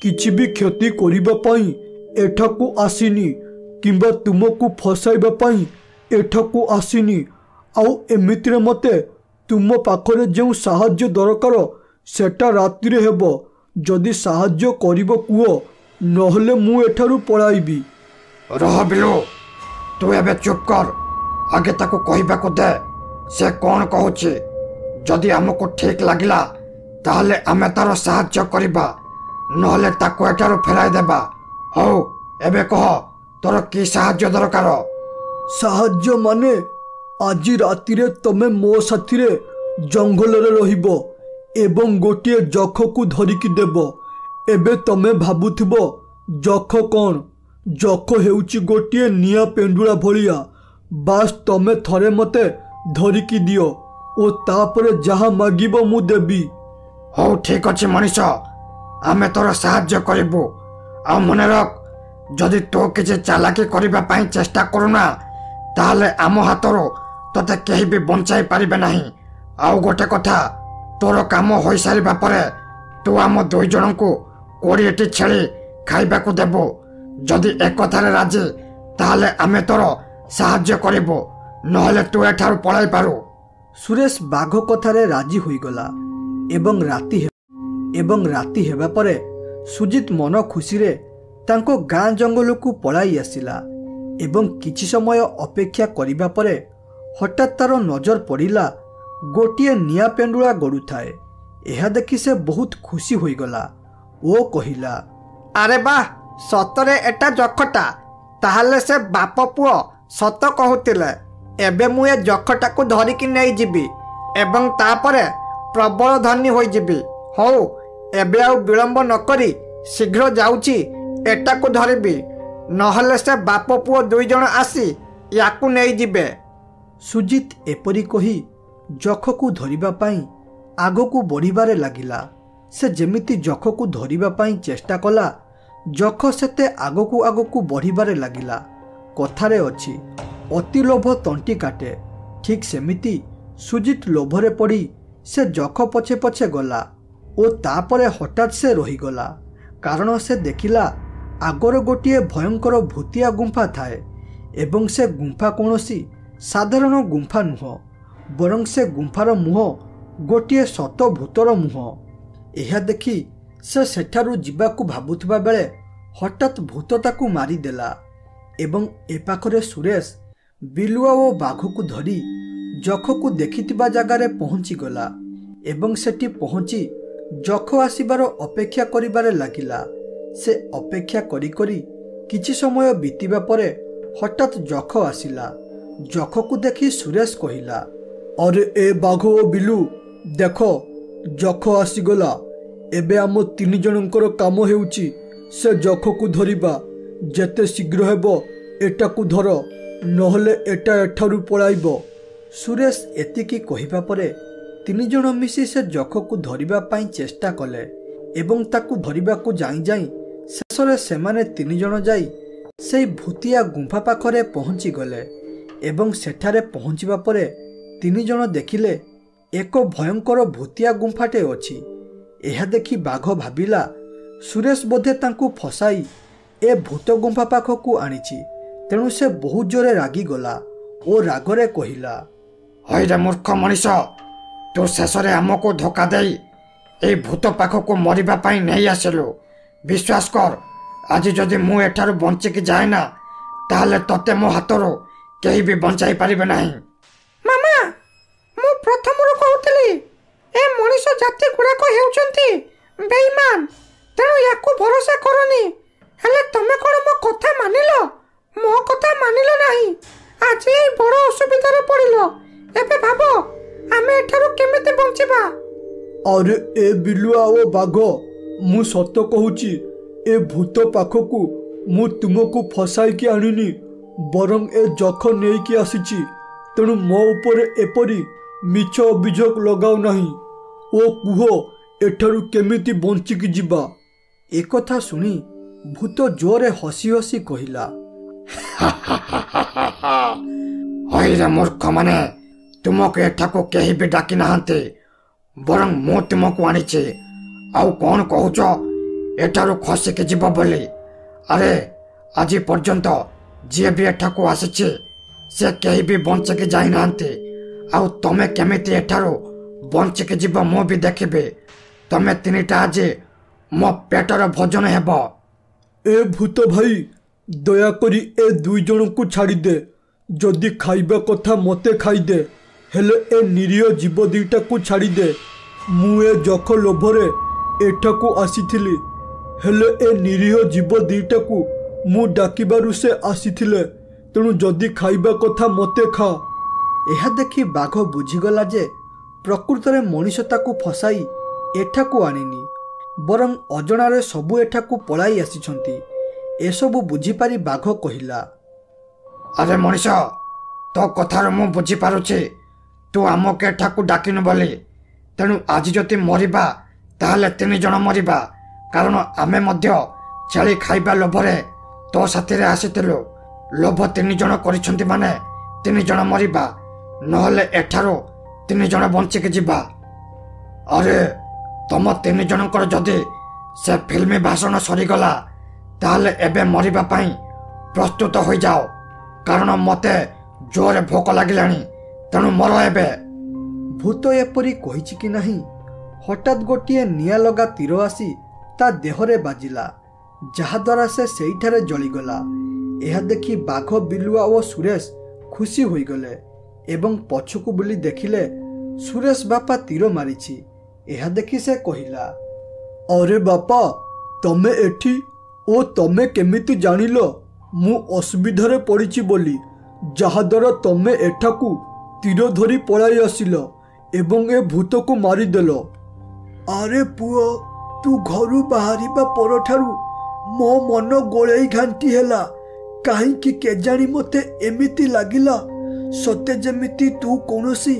କିଛି ବି କ୍ଷତି କରିବା ପାଇଁ ଏଠାକୁ ଆସିନି କିମ୍ବା ତୁମକୁ ଫସାଇବା ପାଇଁ ଏଠାକୁ ଆସିନି। ଆଉ ଏମିତିରେ ମୋତେ ତୁମ ପାଖରେ ଯେଉଁ ସାହାଯ୍ୟ ଦରକାର ସେଟା ରାତିରେ ହେବ। ଯଦି ସାହାଯ୍ୟ କରିବ କୁହ, ନହେଲେ ମୁଁ ଏଠାରୁ ପଳାଇବି। ରହ ବିଲୁ, ତୁ ଏବେ ଚୁପ୍ କର। ଆଗେ ତାକୁ କହିବାକୁ ଦେ ସେ କ'ଣ କହୁଛି। ଯଦି ଆମକୁ ଠିକ୍ ଲାଗିଲା ତାହେଲେ ଆମେ ତାର ସାହାଯ୍ୟ କରିବା, ନହେଲେ ତାକୁ ଏଠାରୁ ଫେରାଇ ଦେବା। ହଉ, ଏବେ କହ ତୋର କି ସାହାଯ୍ୟ ଦରକାର? ସାହାଯ୍ୟ ମାନେ ଆଜି ରାତିରେ ତମେ ମୋ ସାଥିରେ ଜଙ୍ଗଲରେ ରହିବ ଏବଂ ଗୋଟିଏ ଯଖକୁ ଧରିକି ଦେବ। ଏବେ ତମେ ଭାବୁଥିବ ଯଖ କ'ଣ? ଯଖ ହେଉଛି ଗୋଟିଏ ନିଆଁ ପେଣ୍ଡୁଳା ଭଳିଆ। ବାସ୍ ତମେ ଥରେ ମୋତେ ଧରିକି ଦିଅ ଓ ତାପରେ ଯାହା ମାଗିବ ମୁଁ ଦେବି। ହଉ ଠିକ୍ ଅଛି ମଣିଷ, ଆମେ ତୋର ସାହାଯ୍ୟ କରିବୁ। ଆଉ ମନେ ରଖ, ଯଦି ତୁ କିଛି ଚାଲାକି କରିବା ପାଇଁ ଚେଷ୍ଟା କରୁନା ତାହେଲେ ଆମ ହାତରୁ ତୋତେ କେହି ବି ବଞ୍ଚାଇ ପାରିବେ ନାହିଁ। ଆଉ ଗୋଟେ କଥା, ତୋର କାମ ହୋଇସାରିବା ପରେ ତୁ ଆମ 2 ଜଣଙ୍କୁ 20ଟି ଛେଳି ଖାଇବାକୁ ଦେବୁ। ଯଦି ଏକଥାରେ ରାଜି ତାହେଲେ ଆମେ ତୋର ସାହାଯ୍ୟ କରିବୁ, ନହେଲେ ତୁ ଏଠାରୁ ପଳାଇ ପାରୁ। ସୁରେଶ ବାଘ କଥାରେ ରାଜି ହୋଇଗଲା ଏବଂ ରାତି ହେବା ପରେ ସୁଜିତ ମନ ଖୁସିରେ ତାଙ୍କ ଗାଁ ଜଙ୍ଗଲକୁ ପଳାଇ ଆସିଲା। ଏବଂ କିଛି ସମୟ ଅପେକ୍ଷା କରିବା ପରେ ହଠାତ୍ ତାର ନଜର ପଡ଼ିଲା ଗୋଟିଏ ନିଆଁ ପେଣ୍ଡୁଳା ଗଡ଼ୁଥାଏ। ଏହା ଦେଖି ସେ ବହୁତ ଖୁସି ହୋଇଗଲା ଓ କହିଲା, ଆରେ ବାଃ, ସତରେ ଏଟା ଯଖଟା। ତାହେଲେ ସେ ବାପ ପୁଅ ସତ କହୁଥିଲେ। ଏବେ ମୁଁ ଏ ଯଖଟାକୁ ଧରିକି ନେଇଯିବି ଏବଂ ତାପରେ ପ୍ରବଳ ଧନୀ ହୋଇଯିବି। ହଉ, ଏବେ ଆଉ ବିଳମ୍ବ ନକରି ଶୀଘ୍ର ଯାଉଛି ଏଟାକୁ ଧରିବି, ନହେଲେ ସେ ବାପ ପୁଅ 2 ଜଣ ଆସି ୟାକୁ ନେଇଯିବେ। ସୁଜିତ ଏପରି କହି ଯଖକୁ ଧରିବା ପାଇଁ ଆଗକୁ ବଢ଼ିବାରେ ଲାଗିଲା। ସେ ଯେମିତି ଯଖକୁ ଧରିବା ପାଇଁ ଚେଷ୍ଟା କଲା, ଯଖ ସେତେ ଆଗକୁ ଆଗକୁ ବଢ଼ିବାରେ ଲାଗିଲା। କଥାରେ ଅଛି, ଅତି ଲୋଭ ତଣ୍ଟି କାଟେ। ଠିକ୍ ସେମିତି ସୁଜିତ ଲୋଭରେ ପଡ଼ି ସେ ଯଖ ପଛେ ପଛେ ଗଲା ଓ ତାପରେ ହଠାତ୍ ସେ ରହିଗଲା। କାରଣ ସେ ଦେଖିଲା ଆଗରେ ଗୋଟିଏ ଭୟଙ୍କର ଭୂତିଆ ଗୁମ୍ଫା ଥାଏ ଏବଂ ସେ ଗୁମ୍ଫା କୌଣସି ସାଧାରଣ ଗୁମ୍ଫା ନୁହଁ, ବରଂ ସେ ଗୁମ୍ଫାର ମୁହଁ ଗୋଟିଏ ସତ ଭୂତର ମୁହଁ। ଏହା ଦେଖି ସେ ସେଠାରୁ ଯିବାକୁ ଭାବୁଥିବା ବେଳେ ହଠାତ୍ ଭୂତ ତାକୁ ମାରିଦେଲା ଏବଂ ଏ ପାଖରେ ସୁରେଶ ବିଲୁଆ ଓ ବାଘକୁ ଧରି ଯଖକୁ ଦେଖିଥିବା ଜାଗାରେ ପହଞ୍ଚିଗଲା ଏବଂ ସେଠି ପହଞ୍ଚି ଯଖ ଆସିବାର ଅପେକ୍ଷା କରିବାରେ ଲାଗିଲା। ସେ ଅପେକ୍ଷା କରି କରି କିଛି ସମୟ ବିତିବା ପରେ ହଠାତ୍ ଯଖ ଆସିଲା। ଯଖକୁ ଦେଖି ସୁରେଶ କହିଲା, ଆରେ ଏ ବାଘ ଓ ବିଲୁ, ଦେଖ ଯଖ ଆସିଗଲା। ଏବେ ଆମ 3 ଜଣଙ୍କର କାମ ହେଉଛି ସେ ଯଖକୁ ଧରିବା। ଯେତେ ଶୀଘ୍ର ହେବ ଏଟାକୁ ଧର, ନହେଲେ ଏଟା ଏଠାରୁ ପଳାଇବ। ସୁରେଶ ଏତିକି କହିବା ପରେ 3 ଜଣ ମିଶି ସେ ଯଖକୁ ଧରିବା ପାଇଁ ଚେଷ୍ଟା କଲେ ଏବଂ ତାକୁ ଧରିବାକୁ ଯାଇ ଯାଇ ଶେଷରେ ସେମାନେ 3 ଜଣ ଯାଇ ସେଇ ଭୂତିଆ ଗୁମ୍ଫା ପାଖରେ ପହଞ୍ଚିଗଲେ ଏବଂ ସେଠାରେ ପହଞ୍ଚିବା ପରେ 3 ଜଣ ଦେଖିଲେ ଏକ ଭୟଙ୍କର ଭୂତିଆ ଗୁମ୍ଫାଟେ ଅଛି। ଏହା ଦେଖି ବାଘ ଭାବିଲା ସୁରେଶ ବୋଧେ ତାଙ୍କୁ ଫସାଇ ଏ ଭୂତ ଗୁମ୍ଫା ପାଖକୁ ଆଣିଛି। ତେଣୁ ସେ ବହୁତ ଜୋରେ ରାଗିଗଲା ଓ ରାଗରେ କହିଲା, ହଇରେ ମୂର୍ଖ ମଣିଷ, ତୁ ଶେଷରେ ଆମକୁ ଧୋକା ଦେଇ ଏଇ ଭୂତ ପାଖକୁ ମରିବା ପାଇଁ ନେଇ ଆସିଲୁ। ବିଶ୍ୱାସ କର, ଆଜି ଯଦି ମୁଁ ଏଠାରୁ ବଞ୍ଚିକି ଯାଏ ନା ତାହେଲେ ତତେ ମୋ ହାତରୁ କେହି ବି ବଞ୍ଚାଇ ପାରିବେ ନାହିଁ। ମାମା, ମୁଁ ପ୍ରଥମରୁ କହୁଥିଲି ଏ ମଣିଷ ଜାତି ଗୁଡ଼ାକ ହେଉଛନ୍ତି ବେଇମାନ, ତେଣୁ ୟାକୁ ଭରସା କରନି। ହେଲେ ତମେ କ'ଣ ମୋ କଥା ମାନିଲ? ମୋ କଥା ମାନିଲ ନାହିଁ। ଆଜି ଏଇ ବଡ଼ ଅସୁବିଧାରେ ପଡ଼ିଲ। ଏବେ ଭାବ ଆମେ ଏଠାରୁ କେମିତି ବଞ୍ଚିବା? ଆରେ ଏ ବିଲୁଆ ଓ ବାଘ, ମୁଁ ସତ କହୁଛି, ଏ ଭୂତ ପାଖକୁ ମୁଁ ତୁମକୁ ଫସାଇକି ଆଣିନି, ବରଂ ଏ ଜଖ ନେଇକି ଆସିଛି। ତେଣୁ ମୋ ଉପରେ ଏପରି ମିଛ ଅଭିଯୋଗ ଲଗାଉ ନାହିଁ ଓ କୁହ ଏଠାରୁ କେମିତି ବଞ୍ଚିକି ଯିବା। ଏକଥା ଶୁଣି ଭୂତ ଜୋରରେ ହସି ହସି କହିଲା, ହଇରେ ମୂର୍ଖମାନେ, ତୁମକୁ ଏଠାକୁ କେହି ବି ଡାକି ନାହାନ୍ତି, ବରଂ ମୁଁ ତୁମକୁ ଆଣିଛି। ଆଉ କ'ଣ କହୁଛ ଏଠାରୁ ଖସିକି ଯିବ ବୋଲି? ଆରେ ଆଜି ପର୍ଯ୍ୟନ୍ତ ଯିଏ ବି ଏଠାକୁ ଆସିଛି ସେ କେହି ବି ବଞ୍ଚିକି ଯାଇନାହାନ୍ତି। ଆଉ ତମେ କେମିତି ଏଠାରୁ ବଞ୍ଚିକି ଯିବ ମୁଁ ବି ଦେଖିବି। ତମେ ତିନିଟା ଆଜି ମୋ ପେଟର ଭୋଜନ ହେବ। ଏ ଭୂତ ଭାଇ, ଦୟାକରି ଏ 2 ଜଣଙ୍କୁ ଛାଡ଼ିଦେ। ଯଦି ଖାଇବା କଥା ମୋତେ ଖାଇଦେ, ହେଲେ ଏ ନିରୀହ ଜୀବ 2ଟାକୁ ଛାଡ଼ିଦେ। ମୁଁ ଏ ଜଖ ଲୋଭରେ ଏଠାକୁ ଆସିଥିଲି, ହେଲେ ଏ ନିରୀହ ଜୀବ 2ଟାକୁ ମୁଁ ଡାକିବାରୁ ସେ ଆସିଥିଲେ। ତେଣୁ ଯଦି ଖାଇବା କଥା ମୋତେ ଖା। ଏହା ଦେଖି ବାଘ ବୁଝିଗଲା ଯେ ପ୍ରକୃତରେ ମଣିଷ ତାକୁ ଫସାଇ ଏଠାକୁ ଆଣିନି, ବରଂ ଅଜଣାରେ ସବୁ ଏଠାକୁ ପଳାଇ ଆସିଛନ୍ତି। ଏସବୁ ବୁଝିପାରି ବାଘ କହିଲା, ଆରେ ମଣିଷ, ତୋ କଥାରୁ ମୁଁ ବୁଝିପାରୁଛି ତୁ ଆମକୁ ଏଠାକୁ ଡାକିନୁ ବୋଲି। ତେଣୁ ଆଜି ଯଦି ମରିବା ତାହେଲେ 3 ଜଣ ମରିବା, କାରଣ ଆମେ ମଧ୍ୟ ଛେଳି ଖାଇବା ଲୋଭରେ ତୋ ସାଥିରେ ଆସିଥିଲୁ। ଲୋଭ 3 ଜଣ କରିଛନ୍ତି ମାନେ 3 ଜଣ ମରିବା, ନହେଲେ ଏଠାରୁ 3 ଜଣ ବଞ୍ଚିକି ଯିବା। ଆରେ ତମ 3 ଜଣଙ୍କର ଯଦି ସେ ଫିଲ୍ମ ଭାଷଣ ସରିଗଲା, ତାହେଲେ ଏବେ ମରିବା ପାଇଁ ପ୍ରସ୍ତୁତ ହୋଇଯାଅ, କାରଣ ମୋତେ ଜୋରରେ ଭୋକ ଲାଗିଲାଣି। ତେଣୁ ମର ଏବେ। ଭୂତ ଏପରି କହିଛି କି ନାହିଁ, ହଠାତ୍ ଗୋଟିଏ ନିଆଁ ଲଗା ତୀର ଆସି ତା ଦେହରେ ବାଜିଲା, ଯାହାଦ୍ୱାରା ସେ ସେଇଠାରେ ଜଳିଗଲା। ଏହା ଦେଖି ବାଘ, ବିଲୁଆ ଓ ସୁରେଶ ଖୁସି ହୋଇଗଲେ ଏବଂ ପଛକୁ ବୁଲି ଦେଖିଲେ ସୁରେଶ ବାପା ତୀର ମାରିଛି। ଏହା ଦେଖି ସେ କହିଲା, ଆରେ ବାପା, ତମେ ଏଠି ଓ ତମେ କେମିତି ଜାଣିଲ ମୁଁ ଅସୁବିଧାରେ ପଡ଼ିଛି ବୋଲି, ଯାହାଦ୍ୱାରା ତମେ ଏଠାକୁ ତୀର ଧରି ପଳାଇ ଆସିଲ ଏବଂ ଏ ଭୂତକୁ ମାରିଦେଲ? ଆରେ ପୁଅ, ତୁ ଘରୁ ବାହାରିବା ପରଠାରୁ ମୋ ମନ ଗୋଳେଇ ଘାଣ୍ଟି ହେଲା। କାହିଁକି କେଜାଣି ମୋତେ ଏମିତି ଲାଗିଲା ସତେ ଯେମିତି ତୁ କୌଣସି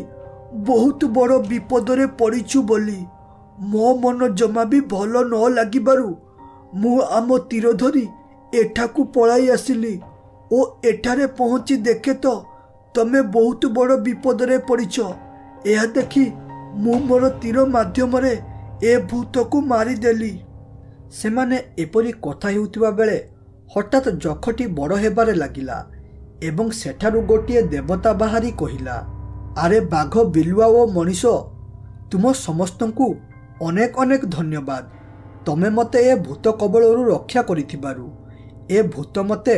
ବହୁତ ବଡ଼ ବିପଦରେ ପଡ଼ିଛୁ ବୋଲି। ମୋ ମନ ଜମା ବି ଭଲ ନ ଲାଗିବାରୁ ମୁଁ ଆମ ତୀର ଧରି ଏଠାକୁ ପଳାଇ ଆସିଲି ଓ ଏଠାରେ ପହଞ୍ଚି ଦେଖେ ତ ତମେ ବହୁତ ବଡ଼ ବିପଦରେ ପଡ଼ିଛ। ଏହା ଦେଖି ମୁଁ ମୋର ତୀର ମାଧ୍ୟମରେ ଏ ଭୂତକୁ ମାରିଦେଲି। ସେମାନେ ଏପରି କଥା ହେଉଥିବା ବେଳେ ହଠାତ୍ ଜଖଟି ବଡ଼ ହେବାରେ ଲାଗିଲା ଏବଂ ସେଠାରୁ ଗୋଟିଏ ଦେବତା ବାହାରି କହିଲା, ଆରେ ବାଘ, ବିଲୁଆ ଓ ମଣିଷ, ତୁମ ସମସ୍ତଙ୍କୁ ଅନେକ ଅନେକ ଧନ୍ୟବାଦ। ତମେ ମୋତେ ଏ ଭୂତ କବଳରୁ ରକ୍ଷା କରିଥିବାରୁ। ଏ ଭୂତ ମୋତେ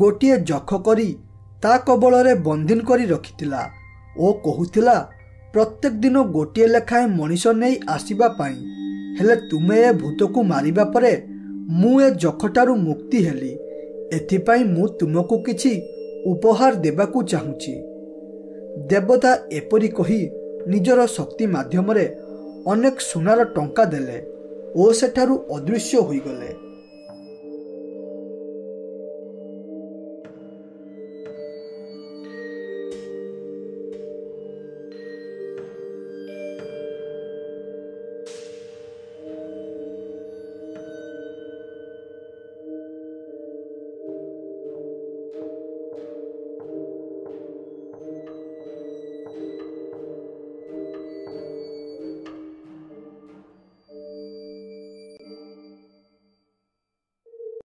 ଗୋଟିଏ ଜଖ କରି ତା କବଳରେ ବନ୍ଦିନ କରି ରଖିଥିଲା ଓ କହୁଥିଲା ପ୍ରତ୍ୟେକ ଦିନ ଗୋଟିଏ ଲେଖାଏଁ ମଣିଷ ନେଇ ଆସିବା ପାଇଁ। ହେଲେ ତୁମେ ଏ ଭୂତକୁ ମାରିବା ପରେ ମୁଁ ଏ ଜଖଟାରୁ ମୁକ୍ତି ହେଲି। ଏଥିପାଇଁ ମୁଁ ତୁମକୁ କିଛି ଉପହାର ଦେବାକୁ ଚାହୁଁଛି। ଦେବତା ଏପରି କହି ନିଜର ଶକ୍ତି ମାଧ୍ୟମରେ ଅନେକ ସୁନାର ଟଙ୍କା ଦେଲେ ଓ ସେଠାରୁ ଅଦୃଶ୍ୟ ହୋଇଗଲେ।